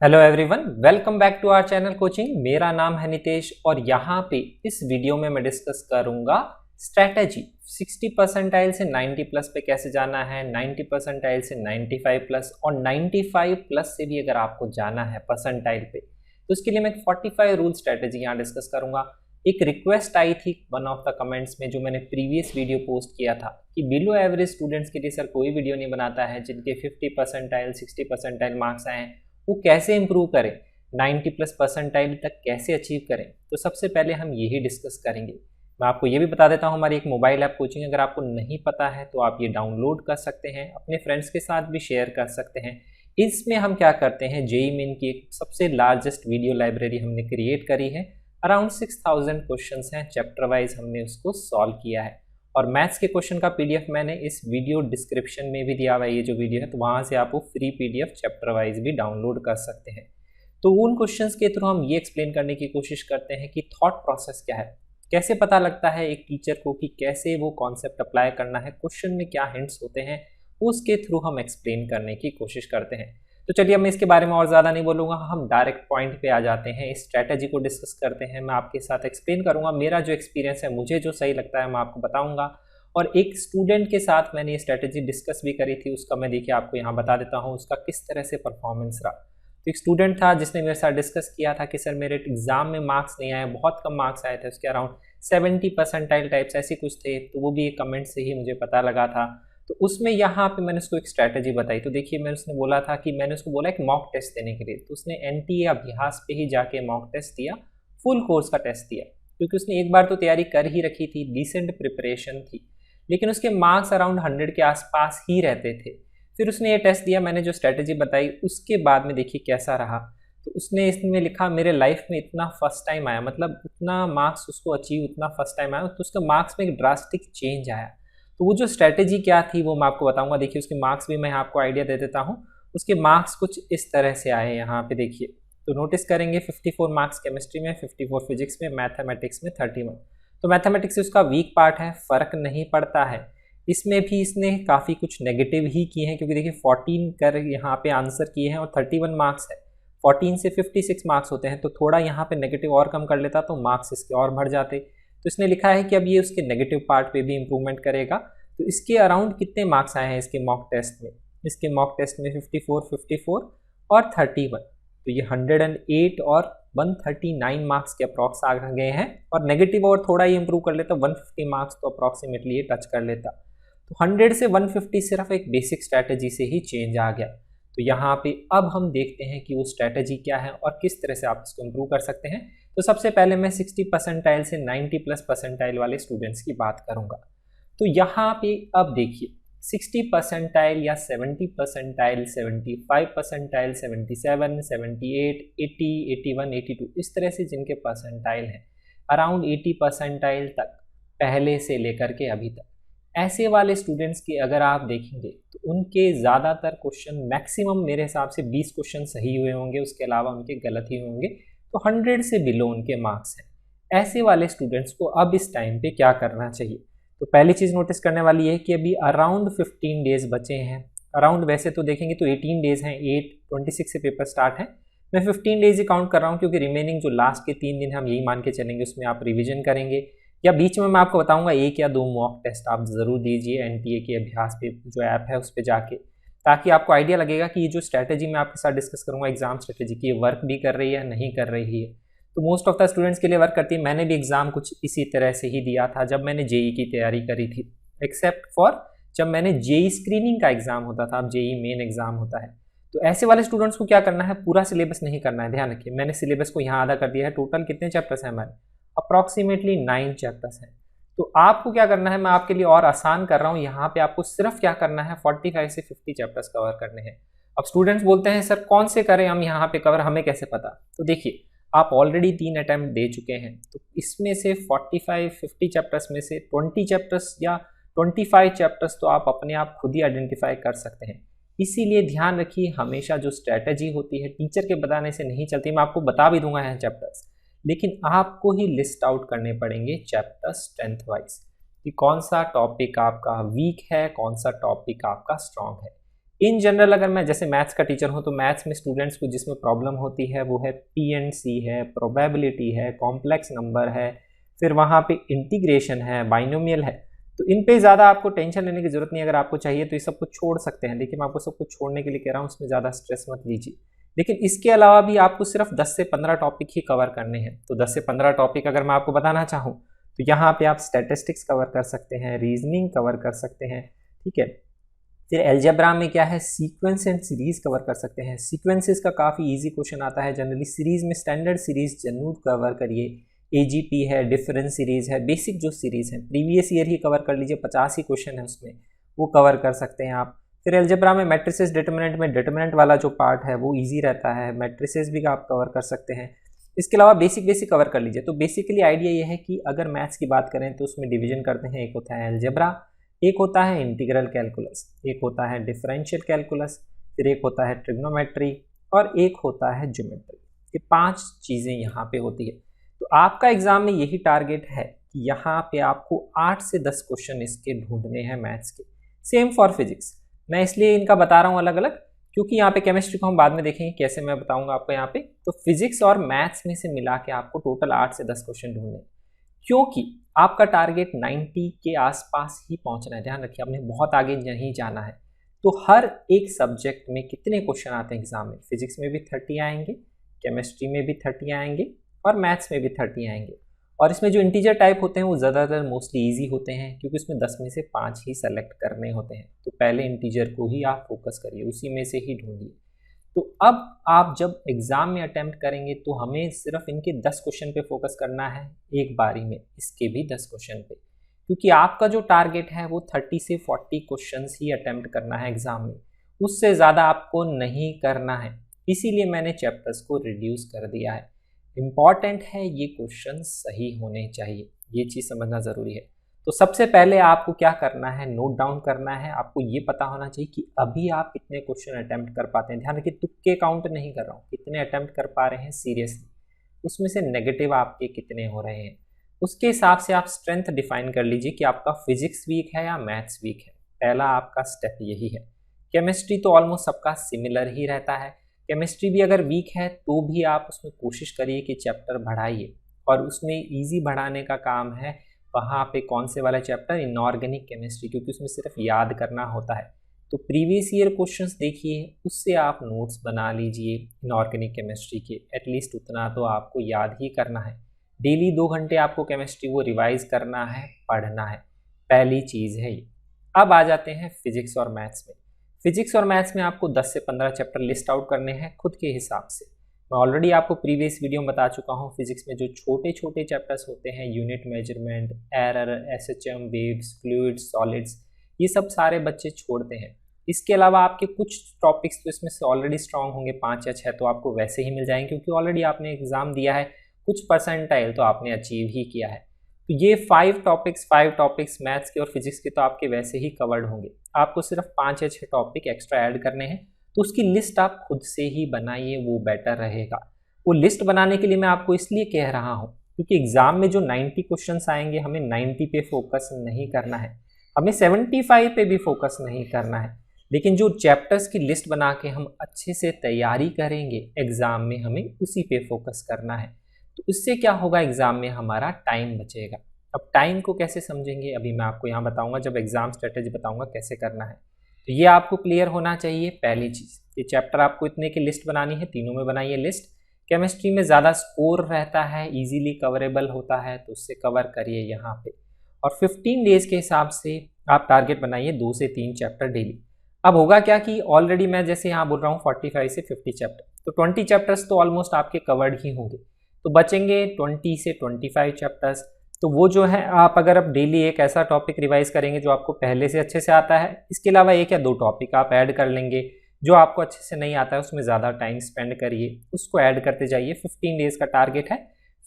Hello everyone, welcome back to our channel coaching. मेरा नाम है नितेश और यहाँ पे इस वीडियो में मैं डिस्कस करूंगा स्ट्रैटेजी 60 परसेंटाइल से 90 प्लस पे कैसे जाना है, 90 परसेंटाइल से 95 प्लस और 95 प्लस से भी अगर आपको जाना है परसेंटाइल पे तो उसके लिए मैं 45 रूल स्ट्रैटेजी यहाँ डिस्कस करूंगा। एक रिक्वेस्ट आई थी वन ऑफ द कमेंट्स में जो मैंने प्रीवियस वीडियो पोस्ट किया था कि बिलो एवरेज स्टूडेंट्स के लिए सर कोई वीडियो नहीं बनाता है जिनके 50 परसेंटाइल 60 परसेंटाइल मार्क्स आए हैं, वो कैसे इंप्रूव करें, 90 प्लस परसेंटाइल तक कैसे अचीव करें। तो सबसे पहले हम यही डिस्कस करेंगे। मैं आपको ये भी बता देता हूँ, हमारी एक मोबाइल ऐप कोचिंग अगर आपको नहीं पता है तो आप ये डाउनलोड कर सकते हैं, अपने फ्रेंड्स के साथ भी शेयर कर सकते हैं। इसमें हम क्या करते हैं, जेईई मेन की एक सबसे लार्जेस्ट वीडियो लाइब्रेरी हमने क्रिएट करी है। अराउंड 6000 क्वेश्चंस हैं, चैप्टर वाइज हमने उसको सॉल्व किया है और मैथ्स के क्वेश्चन का पीडीएफ मैंने इस वीडियो डिस्क्रिप्शन में भी दिया हुआ है। ये जो वीडियो है तो वहाँ से आप वो फ्री पीडीएफ चैप्टर वाइज भी डाउनलोड कर सकते हैं। तो उन क्वेश्चंस के थ्रू हम ये एक्सप्लेन करने की कोशिश करते हैं कि थॉट प्रोसेस क्या है, कैसे पता लगता है एक टीचर को कि कैसे वो कॉन्सेप्ट अप्लाई करना है, क्वेश्चन में क्या हिंट्स होते हैं, उसके थ्रू हम एक्सप्लेन करने की कोशिश करते हैं। तो चलिए, मैं इसके बारे में और ज़्यादा नहीं बोलूँगा, हम डायरेक्ट पॉइंट पे आ जाते हैं, इस स्ट्रैटेजी को डिस्कस करते हैं। मैं आपके साथ एक्सप्लेन करूँगा, मेरा जो एक्सपीरियंस है, मुझे जो सही लगता है मैं आपको बताऊँगा। और एक स्टूडेंट के साथ मैंने ये स्ट्रैटेजी डिस्कस भी करी थी, उसका मैं देखिए आपको यहाँ बता देता हूँ उसका किस तरह से परफॉर्मेंस रहा। तो एक स्टूडेंट था जिसने मेरे साथ डिस्कस किया था कि सर मेरे एग्जाम में मार्क्स नहीं आए, बहुत कम मार्क्स आए थे, उसके अराउंड 70 परसेंटाइल टाइप्स ऐसे कुछ थे। तो वो भी एक कमेंट से ही मुझे पता लगा था। तो उसमें यहाँ पे मैंने उसको एक स्ट्रैटेजी बताई। तो देखिए, उसने बोला था कि मैंने उसको बोला एक मॉक टेस्ट देने के लिए, तो उसने एनटीए अभ्यास पे ही जाके मॉक टेस्ट दिया, फुल कोर्स का टेस्ट दिया, क्योंकि उसने एक बार तो तैयारी कर ही रखी थी, डिसेंट प्रिपरेशन थी, लेकिन उसके मार्क्स अराउंड 100 के आसपास ही रहते थे। फिर उसने ये टेस्ट दिया, मैंने जो स्ट्रैटेजी बताई उसके बाद में देखिए कैसा रहा। तो उसने इसमें लिखा मेरे लाइफ में इतना फर्स्ट टाइम आया, मतलब उतना मार्क्स उसको अचीव, उतना फर्स्ट टाइम आया, तो उसके मार्क्स में एक ड्रास्टिक चेंज आया। तो वो जो स्ट्रैटेजी क्या थी वो मैं आपको बताऊंगा। देखिए, उसके मार्क्स भी मैं आपको आइडिया दे देता हूँ। उसके मार्क्स कुछ इस तरह से आए, यहाँ पे देखिए। तो नोटिस करेंगे 54 मार्क्स केमिस्ट्री में, 54 फिजिक्स में, मैथमेटिक्स में 31। तो मैथमेटिक्स उसका वीक पार्ट है, फर्क नहीं पड़ता है। इसमें भी इसने काफ़ी कुछ नेगेटिव ही किए हैं, क्योंकि देखिए 14 कर यहाँ पे आंसर किए हैं और 31 मार्क्स है। 14 से 56 मार्क्स होते हैं, तो थोड़ा यहाँ पे नेगेटिव और कम कर लेता तो मार्क्स इसके और बढ़ जाते। तो इसने लिखा है कि अब ये उसके नेगेटिव पार्ट पे भी इंप्रूवमेंट करेगा। तो इसके अराउंड कितने मार्क्स आए हैं इसके मॉक टेस्ट में? इसके मॉक टेस्ट में 54, 54 और 31। तो ये 108 और 139 मार्क्स के अप्रॉक्स आ गए हैं, और नेगेटिव और थोड़ा ही इंप्रूव कर लेता 150 मार्क्स तो अप्रॉक्सीमेटली ये टच कर लेता। तो 100 से 150 सिर्फ एक बेसिक स्ट्रैटेजी से ही चेंज आ गया। तो यहाँ पे अब हम देखते हैं कि वो स्ट्रैटेजी क्या है और किस तरह से आप इसको इंप्रूव कर सकते हैं। तो सबसे पहले मैं 60 परसेंटाइल से 90 प्लस परसेंटाइल वाले स्टूडेंट्स की बात करूंगा। तो यहाँ पे अब देखिए 60 परसेंटाइल या 70 परसेंटाइल, 75 परसेंटाइल, 77, 78, 80, 81, 82, इस तरह से जिनके परसेंटाइल हैं अराउंड 80 परसेंटाइल तक पहले से लेकर के अभी तक, ऐसे वाले स्टूडेंट्स की अगर आप देखेंगे तो उनके ज़्यादातर क्वेश्चन, मैक्सिमम मेरे हिसाब से 20 क्वेश्चन सही हुए होंगे, उसके अलावा उनके गलत ही होंगे। तो 100 से बिलो उनके मार्क्स हैं। ऐसे वाले स्टूडेंट्स को अब इस टाइम पे क्या करना चाहिए? तो पहली चीज़ नोटिस करने वाली है कि अभी अराउंड 15 डेज बचे हैं। अराउंड वैसे तो देखेंगे तो 18 डेज हैं, 26 से पेपर स्टार्ट है। मैं 15 डेज ही काउंट कर रहा हूँ, क्योंकि रिमेनिंग जो लास्ट के 3 दिन हम यही मान के चलेंगे, उसमें आप रिविजन करेंगे, या बीच में मैं आपको बताऊंगा 1 या 2 मॉक टेस्ट आप ज़रूर दीजिए एनटीए के अभ्यास पे जो ऐप है उस पर जाके, ताकि आपको आइडिया लगेगा कि ये जो स्ट्रैटेजी मैं आपके साथ डिस्कस करूँगा एग्जाम स्ट्रैटेजी की, ये वर्क भी कर रही है नहीं कर रही है। तो मोस्ट ऑफ द स्टूडेंट्स के लिए वर्क करती है। मैंने भी एग्जाम कुछ इसी तरह से ही दिया था जब मैंने जेई की तैयारी करी थी, एक्सेप्ट फॉर जब मैंने जेई स्क्रीनिंग का एग्जाम होता था, अब जेई मेन एग्जाम होता है। तो ऐसे वाले स्टूडेंट्स को क्या करना है, पूरा सिलेबस नहीं करना है, ध्यान रखिए। मैंने सिलेबस को यहाँ आधा कर दिया है। टोटल कितने चैप्टर्स हैं हमारे? अप्रॉक्सीमेटली 9 चैप्टर्स हैं। तो आपको क्या करना है, मैं आपके लिए और आसान कर रहा हूँ, यहाँ पे आपको सिर्फ क्या करना है, 45 से 50 चैप्टर्स कवर करने हैं। अब स्टूडेंट्स बोलते हैं सर कौन से करें हम यहाँ पे कवर, हमें कैसे पता? तो देखिए, आप ऑलरेडी 3 अटैम्प्ट दे चुके हैं, तो इसमें से 45-50 चैप्टर्स में से 20 चैप्टर्स या 25 चैप्टर्स तो आप अपने आप खुद ही आइडेंटिफाई कर सकते हैं। इसीलिए ध्यान रखिए, हमेशा जो स्ट्रैटेजी होती है टीचर के बताने से नहीं चलती। मैं आपको बता भी दूंगा यहाँ चैप्टर्स, लेकिन आपको ही लिस्ट आउट करने पड़ेंगे चैप्टर्स स्ट्रेंथ वाइज, कि कौन सा टॉपिक आपका वीक है, कौन सा टॉपिक आपका स्ट्रांग है। इन जनरल अगर मैं जैसे मैथ्स का टीचर हूँ तो मैथ्स में स्टूडेंट्स को जिसमें प्रॉब्लम होती है वो है पी एंड सी है, प्रोबेबिलिटी है, कॉम्प्लेक्स नंबर है, फिर वहाँ पे इंटीग्रेशन है, बाइनोमियल है। तो इन पे ज़्यादा आपको टेंशन लेने की जरूरत नहीं। अगर आपको चाहिए तो ये सब कुछ छोड़ सकते हैं। देखिए मैं आपको सब कुछ छोड़ने के लिए कह रहा हूँ, उसमें ज़्यादा स्ट्रेस मत लीजिए। लेकिन इसके अलावा भी आपको सिर्फ 10 से 15 टॉपिक ही कवर करने हैं। तो 10 से 15 टॉपिक अगर मैं आपको बताना चाहूँ तो यहाँ पे आप स्टैटिस्टिक्स कवर कर सकते हैं, रीजनिंग कवर कर सकते हैं, ठीक है। फिर अलजेब्रा में क्या है, सीक्वेंस एंड सीरीज कवर कर सकते हैं। सीक्वेंसेस का काफ़ी इजी क्वेश्चन आता है जनरली। सीरीज में स्टैंडर्ड सीरीज जरूर कवर करिए, एजीपी है, डिफरेंस सीरीज है, बेसिक जो सीरीज है प्रीवियस ईयर ही कवर कर लीजिए, 50 ही क्वेश्चन है उसमें, वो कवर कर सकते हैं आप। फिर अलजेब्रा में मैट्रिसेस डिटरमिनेंट में डिटरमिनेंट वाला जो पार्ट है वो इजी रहता है, मैट्रिसेस भी आप कवर कर सकते हैं। इसके अलावा बेसिक कवर कर लीजिए। तो बेसिकली आइडिया ये है कि अगर मैथ्स की बात करें तो उसमें डिवीजन करते हैं, एक होता है अलजेब्रा, एक होता है इंटीग्रल कैलकुलस, एक होता है डिफरेंशियल कैलकुलस, फिर एक होता है ट्रिग्नोमेट्री और एक होता है ज्योमेट्री। ये 5 चीज़ें यहाँ पे होती है। तो आपका एग्जाम में यही टारगेट है कि यहाँ पे आपको 8 से 10 क्वेश्चन इसके ढूंढने हैं मैथ्स के। Same for physics. मैं इसलिए इनका बता रहा हूँ अलग अलग, क्योंकि यहाँ पे केमिस्ट्री को हम बाद में देखेंगे कैसे मैं बताऊंगा आपको यहाँ पे। तो फिजिक्स और मैथ्स में से मिला के आपको टोटल 8 से 10 क्वेश्चन ढूंढने, क्योंकि आपका टारगेट 90 के आसपास ही पहुंचना है। ध्यान रखिए, आपने बहुत आगे नहीं जाना है। तो हर एक सब्जेक्ट में कितने क्वेश्चन आते हैं एग्जाम में, फिजिक्स में भी 30 आएंगे, केमिस्ट्री में भी 30 आएंगे और मैथ्स में भी 30 आएंगे। और इसमें जो इंटीजर टाइप होते हैं वो ज़्यादातर मोस्टली ईजी होते हैं, क्योंकि उसमें 10 में से 5 ही सेलेक्ट करने होते हैं। तो पहले इंटीजर को ही आप फोकस करिए, उसी में से ही ढूंढिए। तो अब आप जब एग्जाम में अटेम्प्ट करेंगे तो हमें सिर्फ इनके 10 क्वेश्चन पे फोकस करना है एक बारी में, इसके भी 10 क्वेश्चन पे, क्योंकि आपका जो टारगेट है वो 30 से 40 क्वेश्चंस ही अटेम्प्ट करना है एग्जाम में, उससे ज़्यादा आपको नहीं करना है। इसीलिए मैंने चैप्टर्स को रिड्यूस कर दिया है। इम्पॉर्टेंट है ये क्वेश्चन सही होने चाहिए, ये चीज़ समझना ज़रूरी है। तो सबसे पहले आपको क्या करना है, नोट डाउन करना है। आपको ये पता होना चाहिए कि अभी आप कितने क्वेश्चन अटेम्प्ट कर पाते हैं। ध्यान रखिए, तुक्के काउंट नहीं कर रहा हूँ, कितने अटेम्प्ट कर पा रहे हैं सीरियसली, उसमें से नेगेटिव आपके कितने हो रहे हैं, उसके हिसाब से आप स्ट्रेंथ डिफाइन कर लीजिए कि आपका फिजिक्स वीक है या मैथ्स वीक है। पहला आपका स्टेप यही है। केमिस्ट्री तो ऑलमोस्ट सबका सिमिलर ही रहता है। केमिस्ट्री भी अगर वीक है तो भी आप उसमें कोशिश करिए कि चैप्टर बढ़ाइए, और उसमें ईजी बढ़ाने का काम है वहाँ पे कौन से वाला चैप्टर, इनऑर्गेनिक केमिस्ट्री, क्योंकि उसमें सिर्फ याद करना होता है। तो प्रीवियस ईयर क्वेश्चंस देखिए, उससे आप नोट्स बना लीजिए इनऑर्गेनिक केमिस्ट्री के, एटलीस्ट उतना तो आपको याद ही करना है। डेली 2 घंटे आपको केमिस्ट्री वो रिवाइज करना है, पढ़ना है, पहली चीज़ है ये। अब आ जाते हैं फिजिक्स और मैथ्स में। फिजिक्स और मैथ्स में आपको 10 से 15 चैप्टर लिस्ट आउट करने हैं खुद के हिसाब से। मैं ऑलरेडी आपको प्रीवियस वीडियो में बता चुका हूँ, फिजिक्स में जो छोटे छोटे चैप्टर्स होते हैं, unit measurement, error, SHM, waves, fluids, solids, ये सब सारे बच्चे छोड़ते हैं। इसके अलावा आपके कुछ टॉपिक्स तो इसमें से ऑलरेडी स्ट्रांग होंगे, 5 या 6 तो आपको वैसे ही मिल जाएंगे, क्योंकि ऑलरेडी आपने एग्जाम दिया है, कुछ परसेंटाइल तो आपने अचीव ही किया है। तो ये 5 टॉपिक्स मैथ्स के और फिजिक्स के तो आपके वैसे ही कवर्ड होंगे। आपको सिर्फ 5 या 6 टॉपिक एक्स्ट्रा ऐड करने हैं, तो उसकी लिस्ट आप खुद से ही बनाइए, वो बेटर रहेगा। वो लिस्ट बनाने के लिए मैं आपको इसलिए कह रहा हूँ क्योंकि एग्जाम में जो 90 क्वेश्चंस आएंगे, हमें 90 पे फोकस नहीं करना है, हमें 75 पे भी फोकस नहीं करना है। लेकिन जो चैप्टर्स की लिस्ट बना के हम अच्छे से तैयारी करेंगे एग्जाम में, हमें उसी पे फोकस करना है। तो इससे क्या होगा, एग्जाम में हमारा टाइम बचेगा। अब टाइम को कैसे समझेंगे, अभी मैं आपको यहाँ बताऊंगा, जब एग्जाम स्ट्रेटेजी बताऊंगा कैसे करना है। तो ये आपको क्लियर होना चाहिए। पहली चीज़, ये चैप्टर आपको इतने की लिस्ट बनानी है, तीनों में बनाइए लिस्ट। केमिस्ट्री में ज़्यादा स्कोर रहता है, इजीली कवरेबल होता है, तो उससे कवर करिए यहाँ पे। और 15 डेज के हिसाब से आप टारगेट बनाइए 2 से 3 चैप्टर डेली। अब होगा क्या कि ऑलरेडी मैं जैसे यहाँ बोल रहा हूँ 45 से 50 चैप्टर, तो 20 चैप्टर्स तो ऑलमोस्ट आपके कवर्ड ही होंगे, तो बचेंगे 20 से 25 चैप्टर्स। तो वो जो है, आप अगर अब डेली एक ऐसा टॉपिक रिवाइज करेंगे जो आपको पहले से अच्छे से आता है, इसके अलावा 1 या 2 टॉपिक आप ऐड कर लेंगे। जो आपको अच्छे से नहीं आता है उसमें ज़्यादा टाइम स्पेंड करिए, उसको ऐड करते जाइए। 15 डेज का टारगेट है।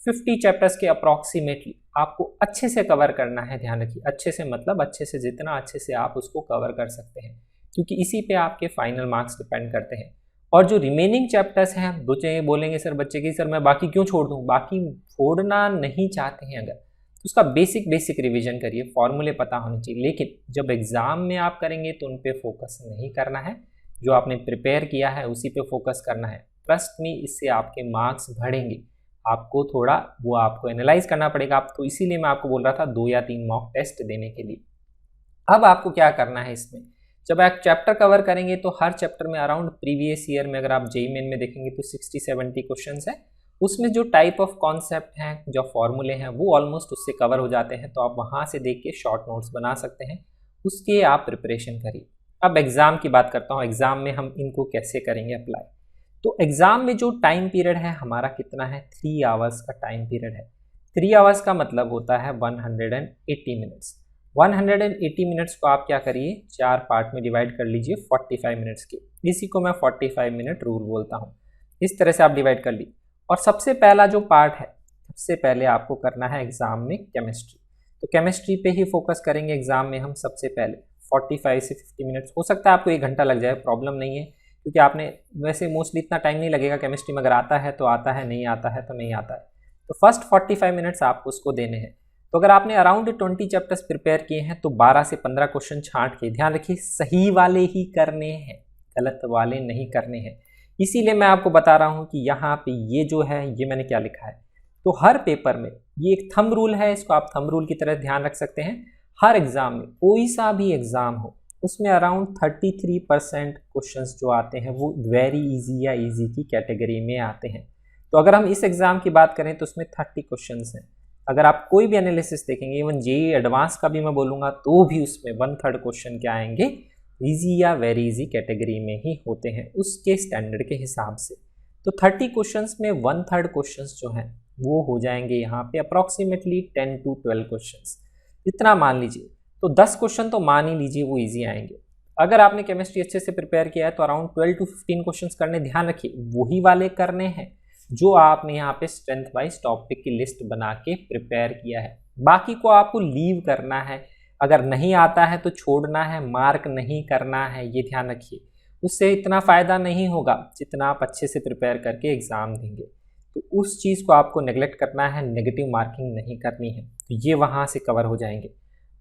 50 चैप्टर्स के अप्रॉक्सीमेटली आपको अच्छे से कवर करना है। ध्यान रखिए, अच्छे से मतलब अच्छे से, जितना अच्छे से आप उसको कवर कर सकते हैं, क्योंकि इसी पे आपके फाइनल मार्क्स डिपेंड करते हैं। और जो रिमेनिंग चैप्टर्स हैं, बच्चे बोलेंगे सर बच्चे की, सर मैं बाकी क्यों छोड़ दूं? बाकी छोड़ना नहीं चाहते हैं अगर, तो उसका बेसिक रिवीजन करिए, फॉर्मूले पता होने चाहिए। लेकिन जब एग्जाम में आप करेंगे तो उन पे फोकस नहीं करना है, जो आपने प्रिपेयर किया है उसी पे फोकस करना है। ट्रस्ट मी, इससे आपके मार्क्स बढ़ेंगे। आपको थोड़ा वो आपको एनालाइज करना पड़ेगा। आप तो इसीलिए मैं आपको बोल रहा था 2 या 3 मॉक टेस्ट देने के लिए। अब आपको क्या करना है इसमें, जब आप चैप्टर कवर करेंगे तो हर चैप्टर में अराउंड प्रीवियस ईयर में अगर आप जेईई मेन में देखेंगे तो 60-70 क्वेश्चंस हैं। उसमें जो टाइप ऑफ कॉन्सेप्ट हैं, जो फॉर्मूले हैं, वो ऑलमोस्ट उससे कवर हो जाते हैं। तो आप वहाँ से देख के शॉर्ट नोट्स बना सकते हैं, उसके आप प्रिपरेशन करिए। अब एग्ज़ाम की बात करता हूँ, एग्ज़ाम में हम इनको कैसे करेंगे अप्लाई। तो एग्ज़ाम में जो टाइम पीरियड है हमारा कितना है, 3 आवर्स का टाइम पीरियड है। 3 आवर्स का मतलब होता है 180 मिनट्स। 180 मिनट्स को आप क्या करिए, 4 पार्ट में डिवाइड कर लीजिए 45 मिनट्स के। इसी को मैं 45 मिनट रूल बोलता हूँ। इस तरह से आप डिवाइड कर लीजिए। और सबसे पहला जो पार्ट है, सबसे पहले आपको करना है एग्ज़ाम में केमिस्ट्री। तो केमिस्ट्री पे ही फोकस करेंगे एग्ज़ाम में हम सबसे पहले। 45 से 50 मिनट्स, हो सकता है आपको 1 घंटा लग जाए, प्रॉब्लम नहीं है, क्योंकि आपने वैसे मोस्टली इतना टाइम नहीं लगेगा केमिस्ट्री में। अगर आता है तो आता है, नहीं आता है तो नहीं आता है। तो फर्स्ट 45 मिनट्स आपको उसको देने हैं। तो अगर आपने अराउंड 20 चैप्टर्स प्रिपेयर किए हैं तो 12 से 15 क्वेश्चन छांट के, ध्यान रखिए सही वाले ही करने हैं, गलत वाले नहीं करने हैं। इसीलिए मैं आपको बता रहा हूं कि यहाँ पे ये जो है, ये मैंने क्या लिखा है। तो हर पेपर में ये एक थंब रूल है, इसको आप थंब रूल की तरह ध्यान रख सकते हैं। हर एग्जाम में, कोई सा भी एग्जाम हो, उसमें अराउंड 33% क्वेश्चंस जो आते हैं वो वेरी इजी या इजी की कैटेगरी में आते हैं। तो अगर हम इस एग्जाम की बात करें तो उसमें 30 क्वेश्चंस हैं। अगर आप कोई भी एनालिसिस देखेंगे, इवन जेईई एडवांस का भी मैं बोलूँगा, तो भी उसमें 1/3 क्वेश्चन क्या आएंगे, इजी या वेरी इजी कैटेगरी में ही होते हैं उसके स्टैंडर्ड के हिसाब से। तो 30 क्वेश्चंस में 1/3 क्वेश्चंस जो हैं वो हो जाएंगे यहाँ पे अप्रॉक्सीमेटली 10 to 12 क्वेश्चंस, इतना मान लीजिए। तो 10 क्वेश्चन तो मान ही लीजिए वो इजी आएंगे। अगर आपने केमिस्ट्री अच्छे से प्रिपेयर किया है तो अराउंड 12 to 15 क्वेश्चंस करने, ध्यान रखिए वही वाले करने हैं जो आपने यहाँ पे स्ट्रेंथ वाइज टॉपिक की लिस्ट बना के प्रिपेयर किया है। बाकी को आपको लीव करना है, अगर नहीं आता है तो छोड़ना है, मार्क नहीं करना है, ये ध्यान रखिए। उससे इतना फ़ायदा नहीं होगा जितना आप अच्छे से प्रिपेयर करके एग्ज़ाम देंगे। तो उस चीज़ को आपको नेगलेक्ट करना है, नेगेटिव मार्किंग नहीं करनी है, तो ये वहाँ से कवर हो जाएंगे।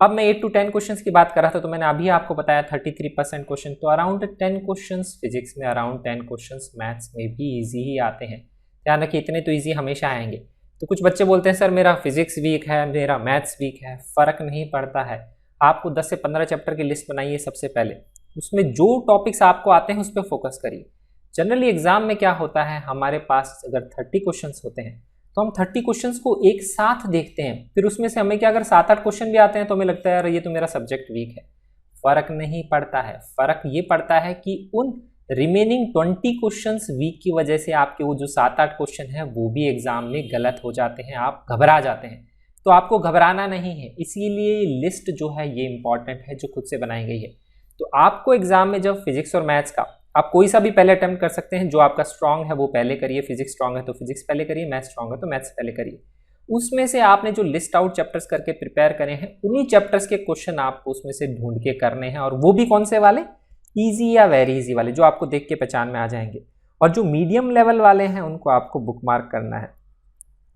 अब मैं 8 to 10 क्वेश्चंस की बात कर रहा था, तो मैंने अभी आपको बताया 33% क्वेश्चन, तो अराउंड 10 क्वेश्चंस फिजिक्स में, अराउंड 10 क्वेश्चंस मैथ्स में भी ईजी ही आते हैं। ध्यान रखिए इतने तो ईजी हमेशा आएंगे। तो कुछ बच्चे बोलते हैं सर मेरा फिजिक्स वीक है, मेरा मैथ्स वीक है, फ़र्क नहीं पड़ता है। आपको 10 से 15 चैप्टर की लिस्ट बनाइए सबसे पहले, उसमें जो टॉपिक्स आपको आते हैं उस पर फोकस करिए। जनरली एग्जाम में क्या होता है, हमारे पास अगर 30 क्वेश्चंस होते हैं तो हम 30 क्वेश्चंस को एक साथ देखते हैं, फिर उसमें से हमें क्या, अगर 7-8 क्वेश्चन भी आते हैं तो हमें लगता है यार ये तो मेरा सब्जेक्ट वीक है। फ़र्क नहीं पड़ता है, फ़र्क ये पड़ता है कि उन रिमेनिंग 20 क्वेश्चंस वीक की वजह से आपके वो जो 7-8 क्वेश्चन हैं वो भी एग्जाम में गलत हो जाते हैं, आप घबरा जाते हैं। तो आपको घबराना नहीं है, इसीलिए लिस्ट जो है ये इंपॉर्टेंट है जो खुद से बनाई गई है। तो आपको एग्जाम में जब फिजिक्स और मैथ्स का, आप कोई सा भी पहले अटेम्प्ट कर सकते हैं, जो आपका स्ट्रांग है वो पहले करिए। फिजिक्स स्ट्रांग है तो फिजिक्स पहले करिए, मैथ्स स्ट्रांग है तो मैथ्स पहले करिए। उसमें से आपने जो लिस्ट आउट चैप्टर्स करके प्रिपेयर करे हैं, उन्हीं चैप्टर्स के क्वेश्चन आपको उसमें से ढूंढ के करने हैं, और वो भी कौन से वाले, ईजी या वेरी इजी वाले, जो आपको देख के पहचान में आ जाएंगे। और जो मीडियम लेवल वाले हैं उनको आपको बुक मार्क करना है,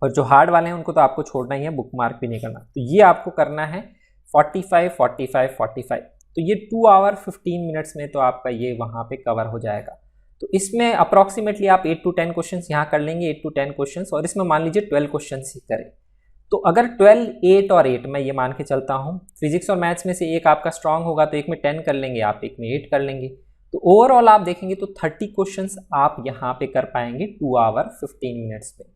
और जो हार्ड वाले हैं उनको तो आपको छोड़ना ही है, बुक मार्क भी नहीं करना। तो ये आपको करना है 45, 45, 45। तो ये 2 आवर 15 मिनट्स में तो आपका ये वहाँ पे कवर हो जाएगा। तो इसमें अप्रॉक्सीमेटली आप 8 to 10 क्वेश्चंस यहाँ कर लेंगे, 8 to 10 क्वेश्चंस, और इसमें मान लीजिए 12 क्वेश्चंस ही करें। तो अगर 12, 8 और 8 मैं ये मान के चलता हूँ, फिजिक्स और मैथ्स में से एक आपका स्ट्रांग होगा तो एक में 10 कर लेंगे आप, एक में 8 कर लेंगे। तो ओवरऑल आप देखेंगे तो 30 क्वेश्चंस आप यहाँ पे कर पाएंगे 2 आवर 15 मिनट्स में।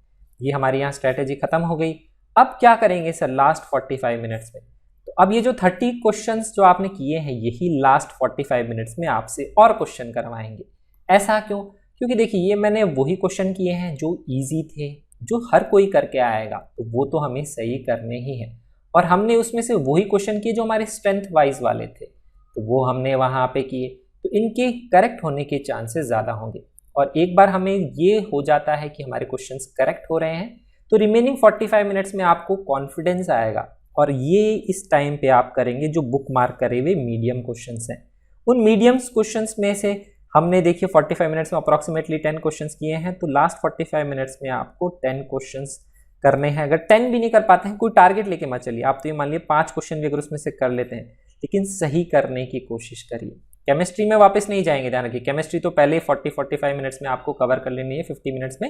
ये हमारी यहाँ स्ट्रैटेजी खत्म हो गई। अब क्या करेंगे सर लास्ट 45 मिनट्स में? तो अब ये जो 30 क्वेश्चंस जो आपने किए हैं, यही लास्ट 45 मिनट्स में आपसे और क्वेश्चन करवाएंगे। ऐसा क्यों? क्योंकि देखिए ये मैंने वही क्वेश्चन किए हैं जो ईजी थे, जो हर कोई करके आएगा, तो वो तो हमें सही करने ही है। और हमने उसमें से वही क्वेश्चन किए जो हमारे स्ट्रेंथ वाइज वाले थे, तो वो हमने वहाँ पे किए, तो इनके करेक्ट होने के चांसेस ज़्यादा होंगे। और एक बार हमें ये हो जाता है कि हमारे क्वेश्चंस करेक्ट हो रहे हैं, तो रिमेनिंग 45 मिनट्स में आपको कॉन्फिडेंस आएगा, और ये इस टाइम पे आप करेंगे जो बुक मार्क करे हुए मीडियम क्वेश्चंस हैं। उन मीडियम क्वेश्चंस में से हमने देखिए 45 मिनट्स में अप्रॉक्सीमेटली 10 क्वेश्चंस किए हैं, तो लास्ट 45 मिनट्स में आपको 10 क्वेश्चंस करने हैं। अगर 10 भी नहीं कर पाते हैं, कोई टारगेट लेके मत चलिए, आप तो ये मान लीजिए 5 क्वेश्चन भी अगर उसमें से कर लेते हैं, लेकिन सही करने की कोशिश करिए। केमिस्ट्री में वापस नहीं जाएंगे, ध्यान रखिए केमिस्ट्री तो पहले 40-45 मिनट्स में आपको कवर कर लेनी है 50 मिनट्स में।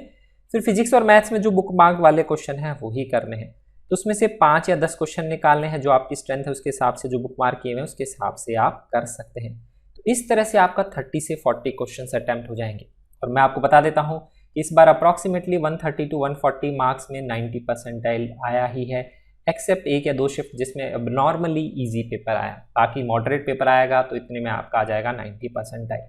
फिर फिजिक्स और मैथ्स में जो बुक मार्क वाले क्वेश्चन हैं वो ही करने हैं, तो उसमें से 5 या 10 क्वेश्चन निकालने हैं, जो आपकी स्ट्रेंथ है उसके हिसाब से, जो बुक मार्क किए हुए हैं उसके हिसाब से आप कर सकते हैं। तो इस तरह से आपका 30 से 40 क्वेश्चन अटैम्प्ट हो जाएंगे। और मैं आपको बता देता हूँ कि इस बार अप्रॉक्सीमेटली 130 to 140 मार्क्स में 90 परसेंटाइल आया ही है, एक्सेप्ट 1 या 2 शिफ्ट जिसमें अब नॉर्मली ईजी पेपर आया, बाकी मॉडरेट पेपर आएगा तो इतने में आपका आ जाएगा 90 परसेंटाइल।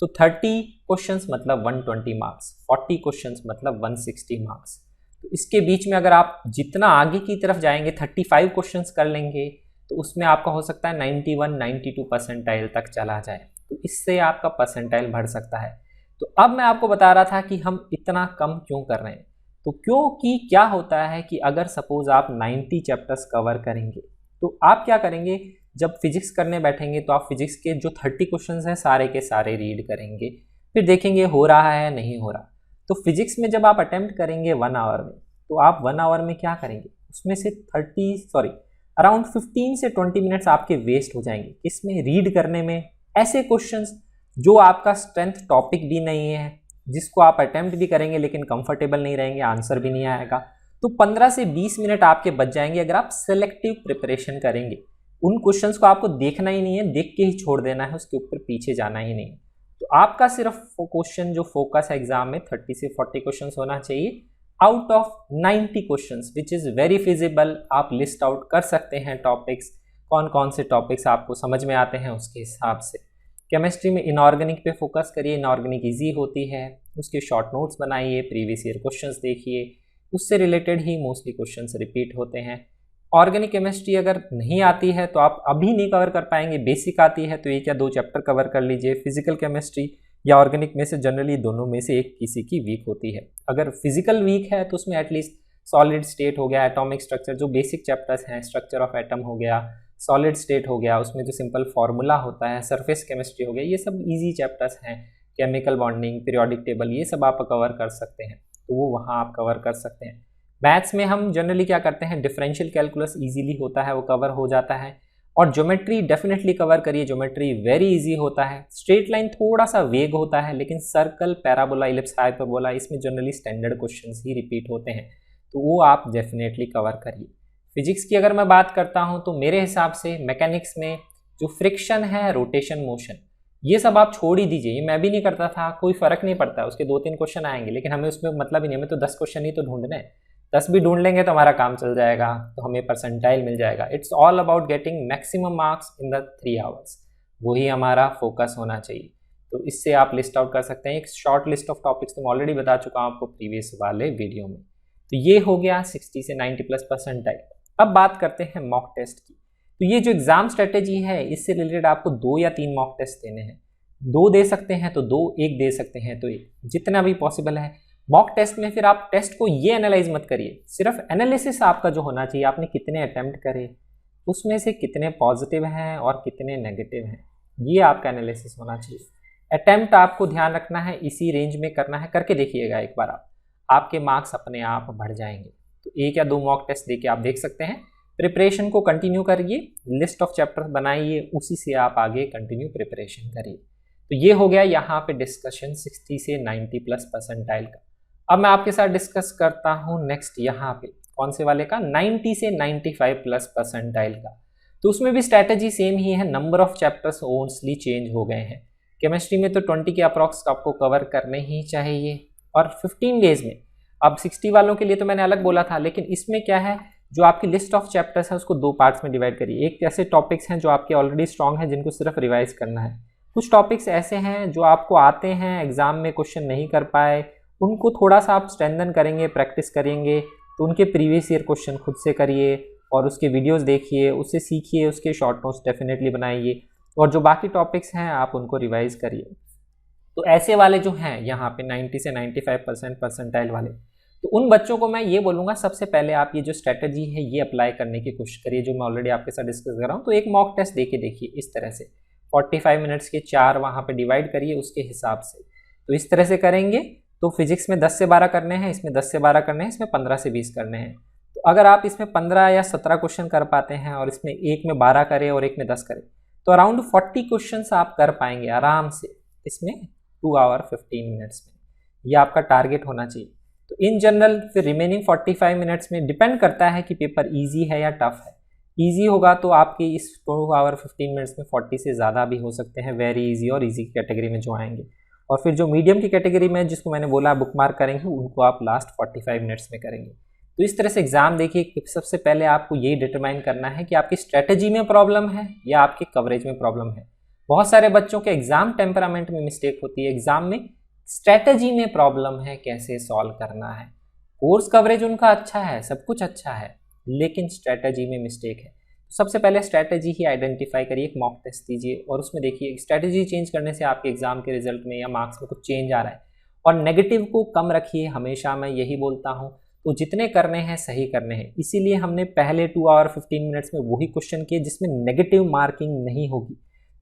तो 30 क्वेश्चंस मतलब 120 मार्क्स, 40 क्वेश्चंस मतलब 160 मार्क्स। तो इसके बीच में अगर आप जितना आगे की तरफ जाएंगे 35 क्वेश्चंस कर लेंगे तो उसमें आपका हो सकता है 91-92 परसेंटाइल तक चला जाए, तो इससे आपका परसेंटाइल बढ़ सकता है। तो अब मैं आपको बता रहा था कि हम इतना कम क्यों कर रहे हैं, तो क्योंकि क्या होता है कि अगर सपोज आप 90 चैप्टर्स कवर करेंगे तो आप क्या करेंगे, जब फिजिक्स करने बैठेंगे तो आप फिजिक्स के जो 30 क्वेश्चंस हैं सारे के सारे रीड करेंगे, फिर देखेंगे हो रहा है नहीं हो रहा। तो फिजिक्स में जब आप अटेम्प्ट करेंगे 1 आवर में, तो आप 1 आवर में क्या करेंगे, उसमें से अराउंड 15 से 20 मिनट्स आपके वेस्ट हो जाएंगे इसमें रीड करने में, ऐसे क्वेश्चंस जो आपका स्ट्रेंथ टॉपिक भी नहीं है, जिसको आप अटेम्प्ट भी करेंगे लेकिन कंफर्टेबल नहीं रहेंगे, आंसर भी नहीं आएगा। तो 15 से 20 मिनट आपके बच जाएंगे अगर आप सेलेक्टिव प्रिपरेशन करेंगे। उन क्वेश्चंस को आपको देखना ही नहीं है, देख के ही छोड़ देना है, उसके ऊपर पीछे जाना ही नहीं है। तो आपका सिर्फ क्वेश्चन जो फोकस है एग्जाम में 30 से 40 क्वेश्चन होना चाहिए out of 90 questions, which is very feasible. आप लिस्ट आउट कर सकते हैं टॉपिक्स, कौन कौन से टॉपिक्स आपको समझ में आते हैं उसके हिसाब से। केमिस्ट्री में इनऑर्गेनिक पे फोकस करिए, इनऑर्गेनिक इजी होती है, उसके शॉर्ट नोट्स बनाइए, प्रीवियस ईयर क्वेश्चंस देखिए, उससे रिलेटेड ही मोस्टली क्वेश्चंस रिपीट होते हैं। ऑर्गेनिक केमिस्ट्री अगर नहीं आती है तो आप अभी नहीं कवर कर पाएंगे, बेसिक आती है तो 1 या 2 चैप्टर कवर कर लीजिए। फिजिकल केमिस्ट्री या ऑर्गेनिक में से जनरली दोनों में से एक किसी की वीक होती है। अगर फिजिकल वीक है तो उसमें एटलीस्ट सॉलिड स्टेट हो गया, एटॉमिक स्ट्रक्चर जो बेसिक चैप्टर्स हैं, स्ट्रक्चर ऑफ एटम हो गया, सॉलिड स्टेट हो गया, उसमें जो सिंपल फार्मूला होता है, सरफेस केमिस्ट्री हो गया, ये सब इजी चैप्टर्स हैं। केमिकल बॉन्डिंग, पीरियोडिक टेबल, ये सब आप कवर कर सकते हैं, तो वो वहाँ आप कवर कर सकते हैं। मैथ्स में हम जनरली क्या करते हैं, डिफरेंशियल कैलकुलस इजीली होता है, वो कवर हो जाता है। और ज्योमेट्री डेफिनेटली कवर करिए, ज्योमेट्री वेरी इजी होता है। स्ट्रेट लाइन थोड़ा सा वेग होता है, लेकिन सर्कल, पैराबोला, इलिप्स, हाइपरबोला, इसमें जनरली स्टैंडर्ड क्वेश्चंस ही रिपीट होते हैं, तो वो आप डेफिनेटली कवर करिए। फिजिक्स की अगर मैं बात करता हूं तो मेरे हिसाब से मैकेनिक्स में जो फ्रिक्शन है, रोटेशन, मोशन, ये सब आप छोड़ ही दीजिए। ये मैं भी नहीं करता था, कोई फर्क नहीं पड़ता, उसके 2-3 क्वेश्चन आएंगे लेकिन हमें उसमें मतलब ही नहीं, हमें तो 10 क्वेश्चन ही तो ढूंढने हैं। 10 भी ढूंढ लेंगे तो हमारा काम चल जाएगा, तो हमें परसेंटाइल मिल जाएगा। It's all about getting maximum marks in the 3 hours, वही हमारा फोकस होना चाहिए। तो इससे आप लिस्ट आउट कर सकते हैं। एक शॉर्ट लिस्ट ऑफ टॉपिक्स तो मैं ऑलरेडी बता चुका हूँ आपको प्रीवियस वाले वीडियो में। तो ये हो गया 60 से 90 प्लस परसेंटाइल। अब बात करते हैं मॉक टेस्ट की। तो ये जो एग्जाम स्ट्रेटेजी है, इससे रिलेटेड आपको 2 या 3 मॉक टेस्ट देने हैं। 2 दे सकते हैं तो 2, 1 दे सकते हैं तो 1, जितना भी पॉसिबल है। मॉक टेस्ट में फिर आप टेस्ट को ये एनालाइज मत करिए, सिर्फ एनालिसिस आपका जो होना चाहिए, आपने कितने अटेम्प्ट करे, उसमें से कितने पॉजिटिव हैं और कितने नेगेटिव हैं, ये आपका एनालिसिस होना चाहिए। अटेम्प्ट आपको ध्यान रखना है, इसी रेंज में करना है, करके देखिएगा एक बार आपके मार्क्स अपने आप बढ़ जाएंगे। तो 1 या 2 मॉक टेस्ट देके आप देख सकते हैं। प्रिपरेशन को कंटिन्यू करिए, लिस्ट ऑफ चैप्टर्स बनाइए, उसी से आप आगे कंटिन्यू प्रिपरेशन करिए। तो ये हो गया यहाँ पे डिस्कशन 60 से 90 प्लस परसेंटाइल का। अब मैं आपके साथ डिस्कस करता हूँ नेक्स्ट यहाँ पे कौन से वाले का, 90 से 95 प्लस परसेंटाइल का। तो उसमें भी स्ट्रैटेजी सेम ही है, number of chapters only change हो गए हैं। केमिस्ट्री में तो 20 के अप्रॉक्स आपको कवर करने ही चाहिए, और 15 डेज में। अब 60 वालों के लिए तो मैंने अलग बोला था, लेकिन इसमें क्या है, जो आपकी लिस्ट ऑफ चैप्टर्स है उसको 2 पार्ट्स में डिवाइड करिए। एक ऐसे टॉपिक्स हैं जो आपके ऑलरेडी स्ट्रांग हैं, जिनको सिर्फ रिवाइज करना है। कुछ टॉपिक्स ऐसे हैं जो आपको आते हैं, एग्जाम में क्वेश्चन नहीं कर पाए, उनको थोड़ा सा आप स्ट्रेंथन करेंगे, प्रैक्टिस करेंगे, तो उनके प्रीवियस ईयर क्वेश्चन खुद से करिए और उसके वीडियोस देखिए, उससे सीखिए, उसके शॉर्ट नोट्स डेफिनेटली बनाइए, और जो बाकी टॉपिक्स हैं आप उनको रिवाइज करिए। तो ऐसे वाले जो हैं यहाँ पे 90 से 95% परसेंटाइल वाले, तो उन बच्चों को मैं ये बोलूँगा सबसे पहले आप ये जो स्ट्रैटेजी है ये अप्लाई करने की कोशिश करिए, जो मैं ऑलरेडी आपके साथ डिस्कस कर रहा हूँ। तो एक मॉक टेस्ट दे के देखिए इस तरह से, 45 मिनट्स के 4 वहाँ पे डिवाइड करिए उसके हिसाब से। तो इस तरह से करेंगे तो फिजिक्स में 10 से 12 करने हैं, इसमें 10 से 12 करने हैं, इसमें 15 से 20 करने हैं। तो अगर आप इसमें 15 या 17 क्वेश्चन कर पाते हैं और इसमें एक में 12 करें और एक में 10 करें, तो अराउंड 40 क्वेश्चंस आप कर पाएंगे आराम से इसमें 2 आवर 15 मिनट्स में, ये आपका टारगेट होना चाहिए। तो इन जनरल फिर रिमेनिंग 45 मिनट्स में डिपेंड करता है कि पेपर ईजी है या टफ है। ईजी होगा तो आपके इस 2 आवर 15 मिनट्स में 40 से ज़्यादा भी हो सकते हैं वेरी ईजी और ईजी कैटेगरी में जो आएंगे, और फिर जो मीडियम की कैटेगरी में जिसको मैंने बोला बुक मार्क करेंगे उनको आप लास्ट 45 मिनट्स में करेंगे। तो इस तरह से एग्जाम देखिए, सबसे पहले आपको यही डिटरमाइन करना है कि आपकी स्ट्रेटेजी में प्रॉब्लम है या आपके कवरेज में प्रॉब्लम है। बहुत सारे बच्चों के एग्जाम टेम्परामेंट में मिस्टेक होती है, एग्जाम में स्ट्रेटेजी में प्रॉब्लम है, कैसे सॉल्व करना है। कोर्स कवरेज उनका अच्छा है, सब कुछ अच्छा है, लेकिन स्ट्रेटेजी में मिस्टेक है। तो सबसे पहले स्ट्रेटेजी ही आइडेंटिफाई करिए, एक मॉक टेस्ट दीजिए और उसमें देखिए स्ट्रेटेजी चेंज करने से आपके एग्जाम के रिजल्ट में या मार्क्स में कुछ चेंज आ रहा है। और नेगेटिव को कम रखिए, हमेशा मैं यही बोलता हूँ। तो जितने करने हैं सही करने हैं, इसीलिए हमने पहले 2 आवर 15 मिनट्स में वही क्वेश्चन किए जिसमें नेगेटिव मार्किंग नहीं होगी।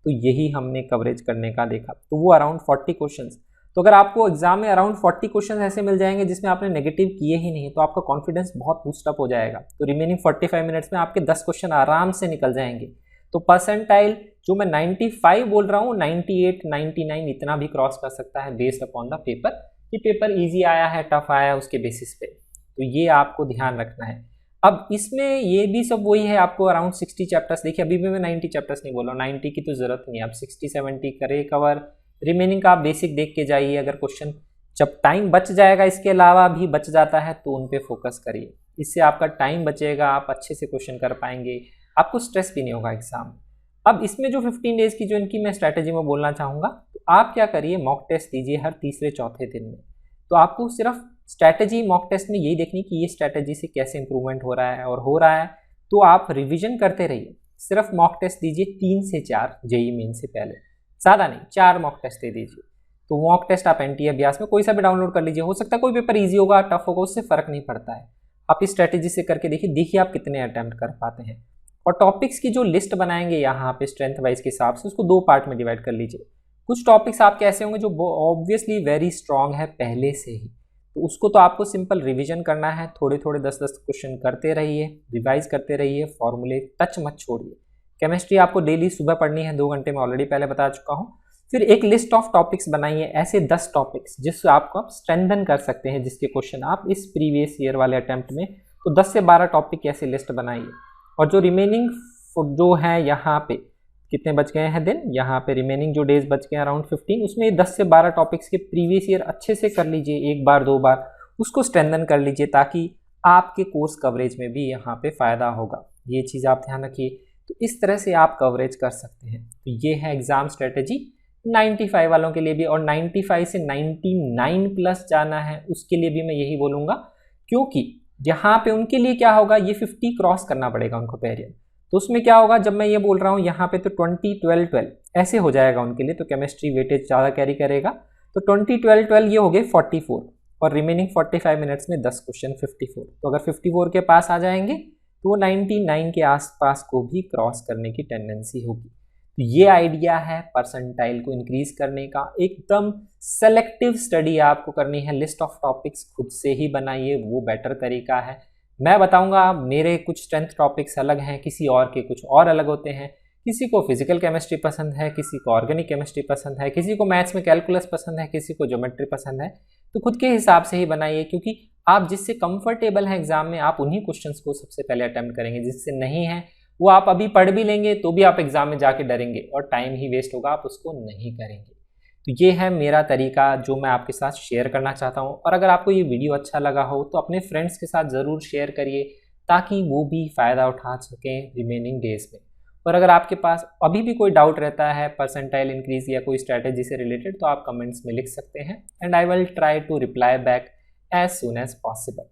तो यही हमने कवरेज करने का देखा। तो वो अराउंड 40 क्वेश्चन। तो अगर आपको एग्जाम में अराउंड 40 क्वेश्चन ऐसे मिल जाएंगे जिसमें आपने नेगेटिव किए ही नहीं, तो आपका कॉन्फिडेंस बहुत बूस्टअप हो जाएगा। तो रिमेनिंग 45 मिनट्स में आपके 10 क्वेश्चन आराम से निकल जाएंगे। तो परसेंटाइल जो मैं 95 बोल रहा हूँ, 98, 99 इतना भी क्रॉस कर सकता है बेस्ड अपॉन द पेपर, कि पेपर ईजी आया है टफ आया है उसके बेसिस पे। तो ये आपको ध्यान रखना है। अब इसमें ये भी सब वही है, आपको अराउंड 60 चैप्टर्स, देखिए अभी भी मैं 90 चैप्टर्स नहीं बोल रहा हूँ, 90 की तो जरूरत नहीं है, आप 60-70 करे कवर। रिमेनिंग का आप बेसिक देख के जाइए, अगर क्वेश्चन जब टाइम बच जाएगा इसके अलावा भी बच जाता है तो उन पे फोकस करिए, इससे आपका टाइम बचेगा, आप अच्छे से क्वेश्चन कर पाएंगे, आपको स्ट्रेस भी नहीं होगा एग्जाम। अब इसमें जो 15 डेज की जो इनकी मैं स्ट्रैटेजी में बोलना चाहूँगा, तो आप क्या करिए, मॉक टेस्ट दीजिए हर तीसरे चौथे दिन में। तो आपको सिर्फ स्ट्रैटेजी मॉक टेस्ट में यही देखनी कि ये स्ट्रैटेजी से कैसे इंप्रूवमेंट हो रहा है, और हो रहा है तो आप रिविजन करते रहिए। सिर्फ मॉक टेस्ट दीजिए 3 से 4 जेईई मेन से पहले, ज़्यादा नहीं, 4 मॉक टेस्ट दे दीजिए। तो मॉक टेस्ट आप एनटीए अभ्यास में कोई सा भी डाउनलोड कर लीजिए, हो सकता है कोई पेपर ईजी होगा टफ होगा, उससे फर्क नहीं पड़ता है। आप इस स्ट्रैटेजी से करके देखिए आप कितने अटैम्प्ट कर पाते हैं। और टॉपिक्स की जो लिस्ट बनाएंगे यहाँ पे स्ट्रेंथ वाइज के हिसाब से, उसको 2 पार्ट में डिवाइड कर लीजिए। कुछ टॉपिक्स आपके ऐसे होंगे जो ऑब्वियसली वेरी स्ट्रांग है पहले से ही, तो उसको तो आपको सिंपल रिवीजन करना है, थोड़े थोड़े 10-10 क्वेश्चन करते रहिए, रिवाइज करते रहिए, फॉर्मूले टच मत छोड़िए। केमिस्ट्री आपको डेली सुबह पढ़नी है 2 घंटे में, ऑलरेडी पहले बता चुका हूँ। फिर एक लिस्ट ऑफ टॉपिक्स बनाइए, ऐसे 10 टॉपिक्स जिससे आपको आप स्ट्रेंथन कर सकते हैं, जिसके क्वेश्चन आप इस प्रीवियस ईयर वाले अटेम्प्ट में, तो 10 से 12 टॉपिक की ऐसी लिस्ट बनाइए। और जो रिमेनिंग जो है यहाँ पे कितने बच गए हैं दिन, यहाँ पे रिमेनिंग जो डेज बच गए अराउंड 15, उसमें 10 से 12 टॉपिक्स के प्रीवियस ईयर अच्छे से कर लीजिए, 1 बार 2 बार उसको स्ट्रेंथन कर लीजिए, ताकि आपके कोर्स कवरेज में भी यहाँ पे फ़ायदा होगा। ये चीज़ आप ध्यान रखिए। तो इस तरह से आप कवरेज कर सकते हैं। तो ये है एग्जाम स्ट्रेटेजी 95 वालों के लिए भी, और 95 से 99 प्लस जाना है उसके लिए भी मैं यही बोलूँगा, क्योंकि यहाँ पे उनके लिए क्या होगा, ये 50 क्रॉस करना पड़ेगा उनको पेरियड। तो उसमें क्या होगा, जब मैं ये बोल रहा हूँ यहाँ पे, तो 20-12-12 ऐसे हो जाएगा उनके लिए। तो केमिस्ट्री वेटेज ज़्यादा कैरी करेगा, तो 20-12-12 ये हो गए 44, और रिमेनिंग 45 मिनट्स में 10 क्वेश्चन 54। तो अगर 54 के पास आ जाएंगे तो वो 99 के आसपास को भी क्रॉस करने की टेंडेंसी होगी। तो ये आइडिया है परसेंटाइल को इंक्रीज करने का। एकदम सेलेक्टिव स्टडी आपको करनी है, लिस्ट ऑफ टॉपिक्स खुद से ही बनाइए, वो बेटर तरीका है। मैं बताऊंगा, मेरे कुछ स्ट्रेंथ टॉपिक्स अलग हैं, किसी और के कुछ और अलग होते हैं। किसी को फिजिकल केमिस्ट्री पसंद है, किसी को ऑर्गेनिक केमिस्ट्री पसंद है, किसी को मैथ्स में कैलकुलस पसंद है, किसी को ज्योमेट्री पसंद है। तो खुद के हिसाब से ही बनाइए, क्योंकि आप जिससे कंफर्टेबल हैं एग्जाम में, आप उन्हीं क्वेश्चंस को सबसे पहले अटेम्प्ट करेंगे। जिससे नहीं है वो आप अभी पढ़ भी लेंगे तो भी आप एग्जाम में जाके डरेंगे और टाइम ही वेस्ट होगा, आप उसको नहीं करेंगे। तो ये है मेरा तरीका जो मैं आपके साथ शेयर करना चाहता हूँ। और अगर आपको ये वीडियो अच्छा लगा हो तो अपने फ्रेंड्स के साथ ज़रूर शेयर करिए, ताकि वो भी फ़ायदा उठा सकें रिमेनिंग डेज में। और अगर आपके पास अभी भी कोई डाउट रहता है परसेंटाइल इंक्रीज या कोई स्ट्रैटेजी से रिलेटेड, तो आप कमेंट्स में लिख सकते हैं, and I will try to reply back as soon as possible.